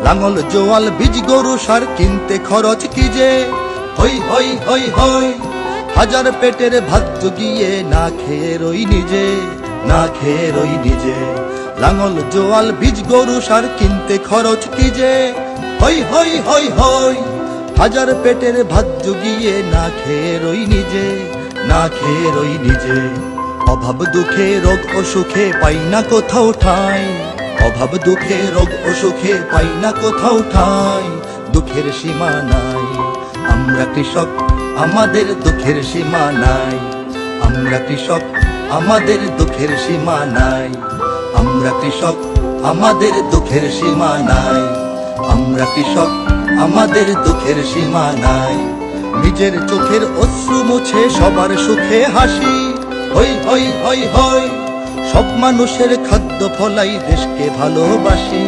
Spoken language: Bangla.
লাঙল জোয়াল বীজ গরু সার কিনতে খরচ কি যে হই হই হই হই। হাজার পেটের ভাত জুগিয়ে না খেয়ে রই নিজে, না খেয়ে রই নিজে। লাঙল জোয়াল বীজ গরু সার কিনতে খরচ কি যে হই হই হই হই। হাজার পেটের ভাত জুগিয়ে না খেয়ে রই নিজে, না খেয়ে রই নিজে। অভাব দুঃখে রোগ অসুখে পাই না কোথাও ঠাঁই, অভাব দুঃখে রোগ অসুখে পাই না কোথাও ঠাঁই। দুঃখের সীমা নাই, আমরা কৃষক আমাদের দুঃখের সীমা নাই। আমরা কৃষক আমাদের দুঃখের সীমা নাই। আমরা কৃষক আমাদের দুঃখের সীমা নাই। আমরা কৃষক আমাদের দুঃখের সীমা নাই। নিজের চোখের অশ্রু মুছে সবার সুখে হাসি হই হই হই হই। সব মানুষের খাদ্য ফলাই দেশকে ভালোবাসি।